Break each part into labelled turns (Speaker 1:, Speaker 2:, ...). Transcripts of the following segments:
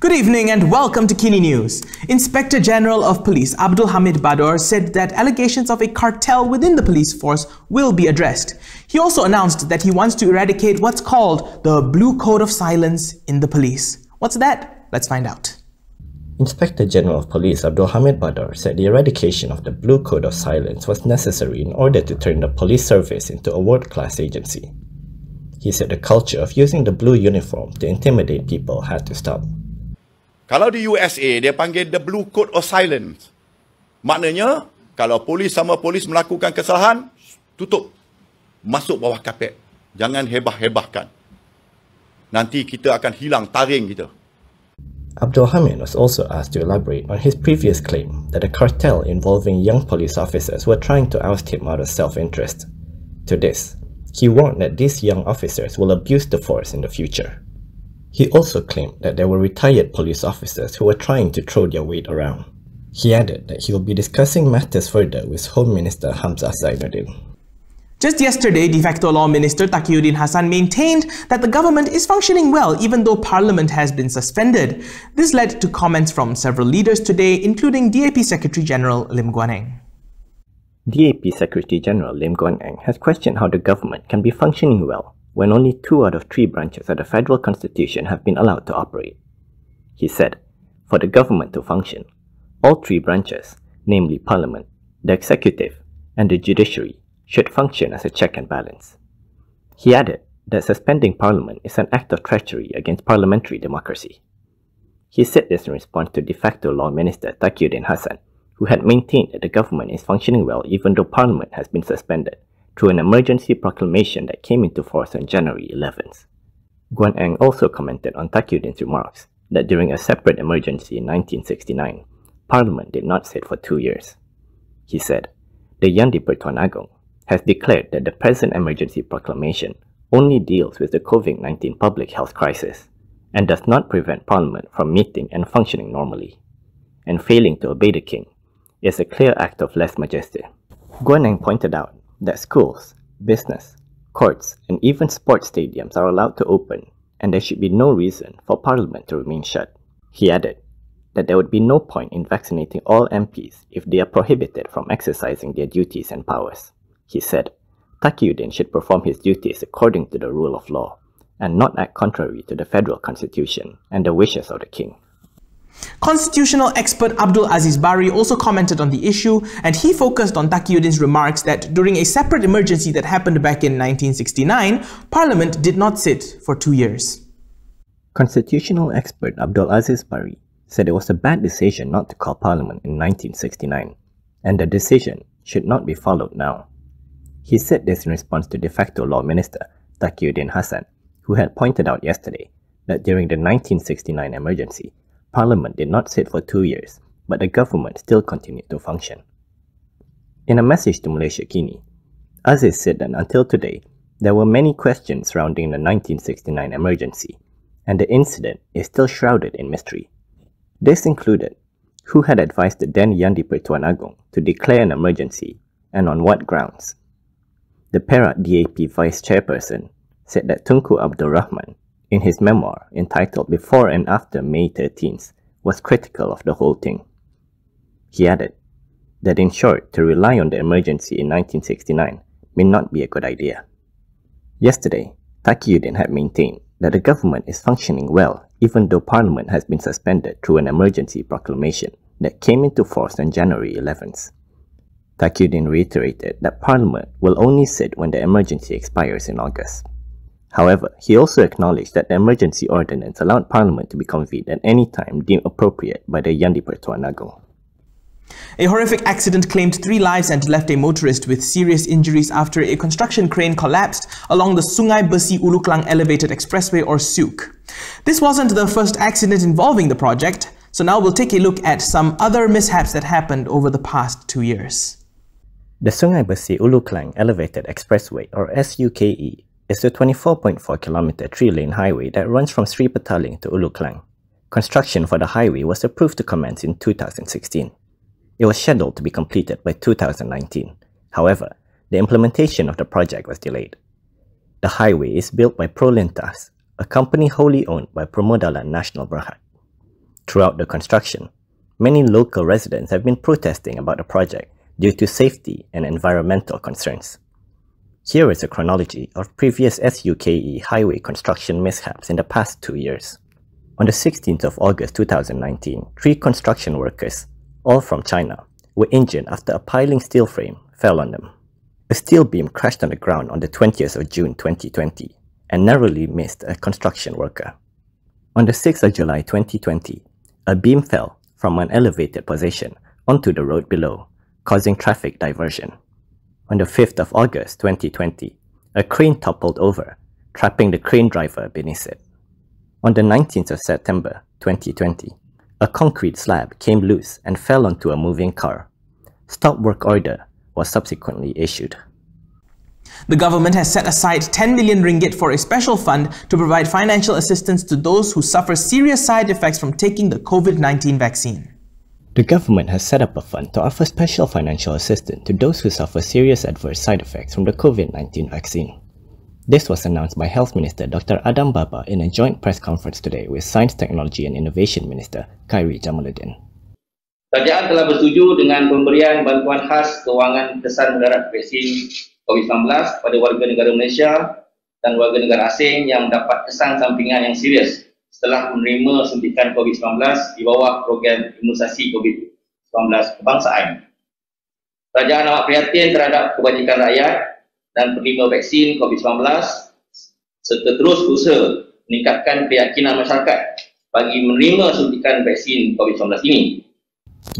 Speaker 1: Good evening and welcome to Kini News. Inspector General of Police Abdul Hamid Bador said that allegations of a cartel within the police force will be addressed. He also announced that he wants to eradicate what's called the Blue Code of Silence in the police. What's that? Let's find out.
Speaker 2: Inspector General of Police Abdul Hamid Bador said the eradication of the Blue Code of Silence was necessary in order to turn the police service into a world-class agency. He said the culture of using the blue uniform to intimidate people had to stop.
Speaker 3: Kalau di USA, dia panggil the Blue Code of Silence. Maknanya, kalau polis sama polis melakukan kesalahan, tutup. Masuk bawah kapet. Jangan hebah-hebahkan. Nanti kita akan hilang taring kita.
Speaker 2: Abdul Hamid was also asked to elaborate on his previous claim that a cartel involving young police officers were trying to oust him out of self-interest. To this, he warned that these young officers will abuse the force in the future. He also claimed that there were retired police officers who were trying to throw their weight around. He added that he will be discussing matters further with Home Minister Hamzah Zainuddin.
Speaker 1: Just yesterday, de facto Law Minister Taqiyuddin Hassan maintained that the government is functioning well even though Parliament has been suspended. This led to comments from several leaders today, including DAP Secretary General Lim Guan Eng.
Speaker 2: DAP Secretary General Lim Guan Eng has questioned how the government can be functioning well when only 2 out of 3 branches of the federal constitution have been allowed to operate. He said, for the government to function, all 3 branches, namely Parliament, the Executive, and the Judiciary, should function as a check and balance. He added that suspending Parliament is an act of treachery against parliamentary democracy. He said this in response to de facto Law Minister Taqiyuddin Hassan, who had maintained that the government is functioning well even though Parliament has been suspended, through an emergency proclamation that came into force on January 11th. Guan Eng also commented on Taqiyuddin's remarks that during a separate emergency in 1969, Parliament did not sit for 2 years. He said, the Yang di-Pertuan Agong has declared that the present emergency proclamation only deals with the COVID-19 public health crisis and does not prevent Parliament from meeting and functioning normally, and failing to obey the King is a clear act of lèse majesté. Guan Eng pointed out that schools, business, courts, and even sports stadiums are allowed to open, and there should be no reason for Parliament to remain shut. He added that there would be no point in vaccinating all MPs if they are prohibited from exercising their duties and powers. He said, Taqiyuddin should perform his duties according to the rule of law, and not act contrary to the federal constitution and the wishes of the king.
Speaker 1: Constitutional expert Abdul Aziz Bari also commented on the issue, and he focused on Taqiyuddin's remarks that during a separate emergency that happened back in 1969, Parliament did not sit for 2 years.
Speaker 2: Constitutional expert Abdul Aziz Bari said it was a bad decision not to call Parliament in 1969, and the decision should not be followed now. He said this in response to de facto Law Minister Taqiyuddin Hassan, who had pointed out yesterday that during the 1969 emergency, Parliament did not sit for 2 years, but the government still continued to function. In a message to Malaysia Kini, Aziz said that until today, there were many questions surrounding the 1969 emergency, and the incident is still shrouded in mystery. This included who had advised the then Yang di-Pertuan Agong to declare an emergency and on what grounds. The Perak DAP Vice Chairperson said that Tunku Abdul Rahman, in his memoir entitled Before and After May 13th, was critical of the whole thing. He added that in short, to rely on the emergency in 1969 may not be a good idea. Yesterday, Taqiyuddin had maintained that the government is functioning well even though Parliament has been suspended through an emergency proclamation that came into force on January 11th. Taqiyuddin reiterated that Parliament will only sit when the emergency expires in August. However, he also acknowledged that the emergency ordinance allowed Parliament to be convened at any time deemed appropriate by the Yang di-Pertuan Agong.
Speaker 1: A horrific accident claimed 3 lives and left a motorist with serious injuries after a construction crane collapsed along the Sungai Besi Ulu Klang Elevated Expressway or SUK. This wasn't the first accident involving the project, so now we'll take a look at some other mishaps that happened over the past 2 years.
Speaker 2: The Sungai Besi Ulu Klang Elevated Expressway or SUKE is a 24.4-kilometer 3-lane highway that runs from Sri Petaling to Ulu Klang. Construction for the highway was approved to commence in 2016. It was scheduled to be completed by 2019. However, the implementation of the project was delayed. The highway is built by Prolintas, a company wholly owned by Permodalan Nasional Berhad. Throughout the construction, many local residents have been protesting about the project due to safety and environmental concerns. Here is a chronology of previous SUKE highway construction mishaps in the past 2 years. On the 16th of August 2019, 3 construction workers, all from China, were injured after a piling steel frame fell on them. A steel beam crashed on the ground on the 20th of June 2020 and narrowly missed a construction worker. On the 6th of July 2020, a beam fell from an elevated position onto the road below, causing traffic diversion. On the 5th of August 2020, a crane toppled over, trapping the crane driver beneath it. On the 19th of September 2020, a concrete slab came loose and fell onto a moving car. Stop work order was subsequently issued.
Speaker 1: The government has set aside 10 million ringgit for a special fund to provide financial assistance to those who suffer serious side effects from taking the COVID-19 vaccine.
Speaker 2: The government has set up a fund to offer special financial assistance to those who suffer serious adverse side effects from the COVID-19 vaccine. This was announced by Health Minister Dr. Adam Baba in a joint press conference today with Science, Technology and Innovation Minister Khairi Jamaluddin.
Speaker 4: Kerajaan telah bersetuju dengan pemberian bantuan khas kewangan kesan mendarat vaksin COVID-19 pada warga negara Malaysia dan warga negara asing yang mendapat kesan sampingan yang serius setelah menerima suntikan COVID-19 di bawah program imunisasi COVID-19 kebangsaan. Kerajaan amat prihatin terhadap kebajikan rakyat dan penerima vaksin COVID-19 serta terus berusaha meningkatkan keyakinan masyarakat bagi menerima suntikan vaksin COVID-19 ini.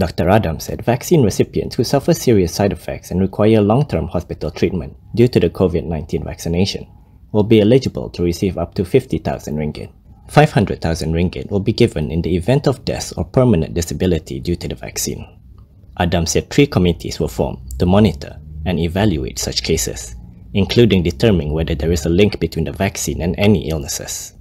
Speaker 2: Dr. Adam said vaccine recipients who suffer serious side effects and require long-term hospital treatment due to the COVID-19 vaccination will be eligible to receive up to 50,000 ringgit. 500,000 ringgit will be given in the event of death or permanent disability due to the vaccine. Adam said 3 committees were formed to monitor and evaluate such cases, including determining whether there is a link between the vaccine and any illnesses.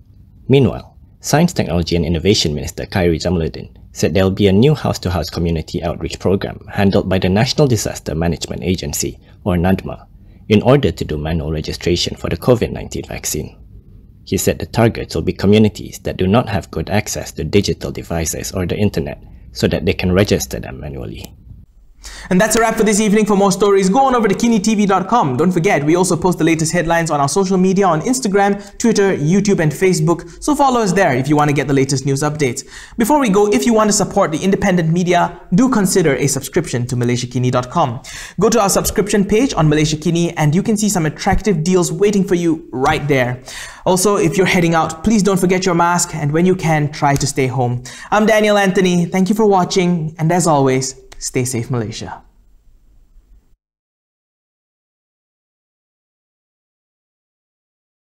Speaker 2: Meanwhile, Science, Technology and Innovation Minister Khairi Jamaluddin said there will be a new house-to-house community outreach program handled by the National Disaster Management Agency, or NADMA, in order to do manual registration for the COVID-19 vaccine. He said the targets will be communities that do not have good access to digital devices or the internet so that they can register them manually.
Speaker 1: And that's a wrap for this evening. For more stories, go on over to kinitv.com. Don't forget, we also post the latest headlines on our social media on Instagram, Twitter, YouTube and Facebook, so follow us there if you want to get the latest news updates. Before we go, if you want to support the independent media, do consider a subscription to malaysiakini.com. Go to our subscription page on Malaysia Kini and you can see some attractive deals waiting for you right there. Also, if you're heading out, please don't forget your mask, and when you can, try to stay home. I'm Daniel Anthony. Thank you for watching, and as always, stay safe, Malaysia.